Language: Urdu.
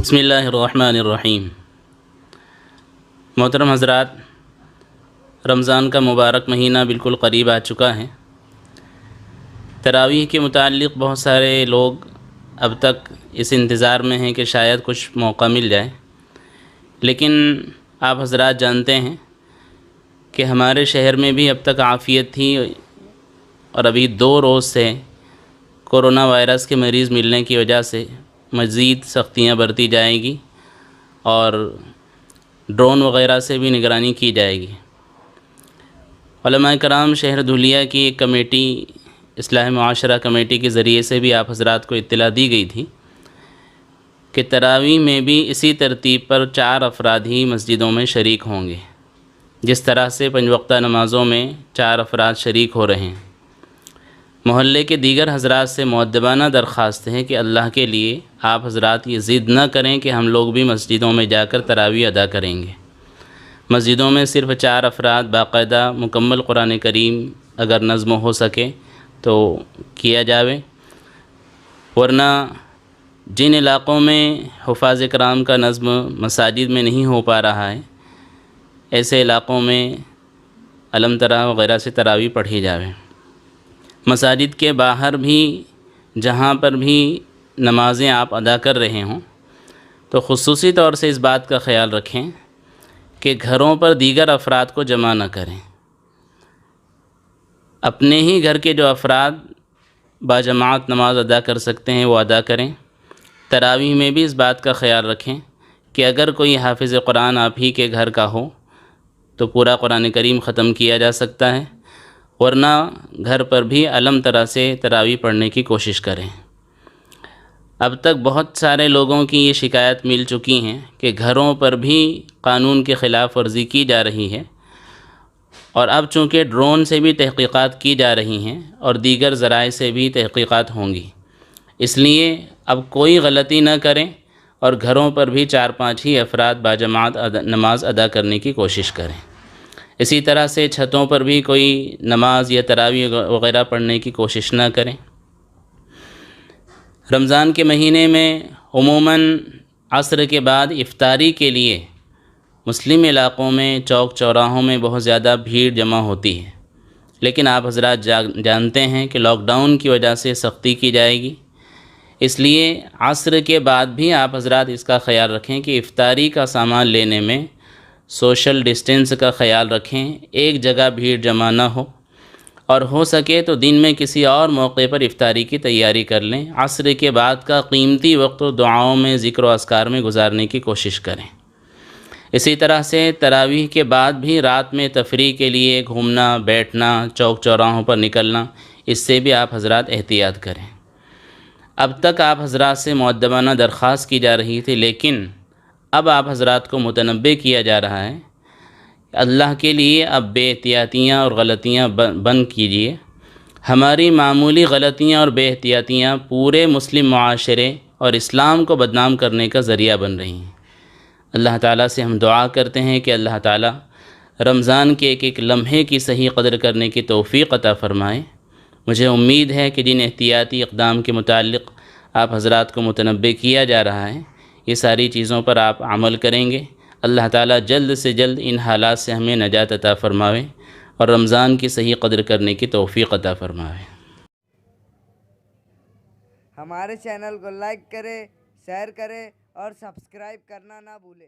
بسم اللہ الرحمن الرحیم۔ محترم حضرات، رمضان کا مبارک مہینہ بالکل قریب آ چکا ہے۔ تراویح کے متعلق بہت سارے لوگ اب تک اس انتظار میں ہیں کہ شاید کچھ موقع مل جائے، لیکن آپ حضرات جانتے ہیں کہ ہمارے شہر میں بھی اب تک عافیت تھی، اور ابھی 2 روز سے کورونا وائرس کے مریض ملنے کی وجہ سے مزید سختیاں برتی جائیں گی اور ڈرون وغیرہ سے بھی نگرانی کی جائے گی۔ علماء کرام شہر دھولیا کی ایک کمیٹی، اصلاح معاشرہ کمیٹی کے ذریعے سے بھی آپ حضرات کو اطلاع دی گئی تھی کہ تراویح میں بھی اسی ترتیب پر 4 افراد ہی مسجدوں میں شریک ہوں گے، جس طرح سے 5 وقتہ نمازوں میں 4 افراد شریک ہو رہے ہیں۔ محلے کے دیگر حضرات سے مؤدبانہ درخواست ہے کہ اللہ کے لیے آپ حضرات یہ ضد نہ کریں کہ ہم لوگ بھی مسجدوں میں جا کر تراویح ادا کریں گے۔ مسجدوں میں صرف 4 افراد باقاعدہ مکمل قرآن کریم اگر نظم ہو سکے تو کیا جاوے، ورنہ جن علاقوں میں حفاظ کرام کا نظم مساجد میں نہیں ہو پا رہا ہے، ایسے علاقوں میں علم ترا وغیرہ سے تراویح پڑھی جاوے۔ مساجد کے باہر بھی جہاں پر بھی نمازیں آپ ادا کر رہے ہوں تو خصوصی طور سے اس بات کا خیال رکھیں کہ گھروں پر دیگر افراد کو جمع نہ کریں۔ اپنے ہی گھر کے جو افراد باجماعت نماز ادا کر سکتے ہیں وہ ادا کریں۔ تراویح میں بھی اس بات کا خیال رکھیں کہ اگر کوئی حافظ قرآن آپ ہی کے گھر کا ہو تو پورا قرآن کریم ختم کیا جا سکتا ہے، ورنہ گھر پر بھی علم طرح سے تراویح پڑھنے کی کوشش کریں۔ اب تک بہت سارے لوگوں کی یہ شکایت مل چکی ہیں کہ گھروں پر بھی قانون کی خلاف ورزی کی جا رہی ہے، اور اب چونکہ ڈرون سے بھی تحقیقات کی جا رہی ہیں اور دیگر ذرائع سے بھی تحقیقات ہوں گی، اس لیے اب کوئی غلطی نہ کریں اور گھروں پر بھی 4-5 ہی افراد باجماعت نماز ادا کرنے کی کوشش کریں۔ اسی طرح سے چھتوں پر بھی کوئی نماز یا تراویح وغیرہ پڑھنے کی کوشش نہ کریں۔ رمضان کے مہینے میں عموماً عصر کے بعد افطاری کے لیے مسلم علاقوں میں چوک چوراہوں میں بہت زیادہ بھیڑ جمع ہوتی ہے، لیکن آپ حضرات جانتے ہیں کہ لاک ڈاؤن کی وجہ سے سختی کی جائے گی، اس لیے عصر کے بعد بھی آپ حضرات اس کا خیال رکھیں کہ افطاری کا سامان لینے میں سوشل ڈسٹینس کا خیال رکھیں، ایک جگہ بھیڑ جمع نہ ہو، اور ہو سکے تو دن میں کسی اور موقع پر افطاری کی تیاری کر لیں۔ عصر کے بعد کا قیمتی وقت دعاؤں میں، ذکر و اذکار میں گزارنے کی کوشش کریں۔ اسی طرح سے تراویح کے بعد بھی رات میں تفریح کے لیے گھومنا، بیٹھنا، چوک چوراہوں پر نکلنا، اس سے بھی آپ حضرات احتیاط کریں۔ اب تک آپ حضرات سے مؤدبانہ درخواست کی جا رہی تھی، لیکن اب آپ حضرات کو متنبہ کیا جا رہا ہے، اللہ کے لیے اب بے احتیاطیاں اور غلطیاں بند کیجیے۔ ہماری معمولی غلطیاں اور بے احتیاطیاں پورے مسلم معاشرے اور اسلام کو بدنام کرنے کا ذریعہ بن رہی ہیں۔ اللہ تعالیٰ سے ہم دعا کرتے ہیں کہ اللہ تعالیٰ رمضان کے ایک ایک لمحے کی صحیح قدر کرنے کی توفیق عطا فرمائے۔ مجھے امید ہے کہ جن احتیاطی اقدام کے متعلق آپ حضرات کو متنبہ کیا جا رہا ہے، یہ ساری چیزوں پر آپ عمل کریں گے۔ اللہ تعالیٰ جلد سے جلد ان حالات سے ہمیں نجات عطا فرمائے اور رمضان کی صحیح قدر کرنے کی توفیق عطا فرمائے۔ ہمارے چینل کو لائک کرے، شیئر کرے اور سبسکرائب کرنا نہ بھولے۔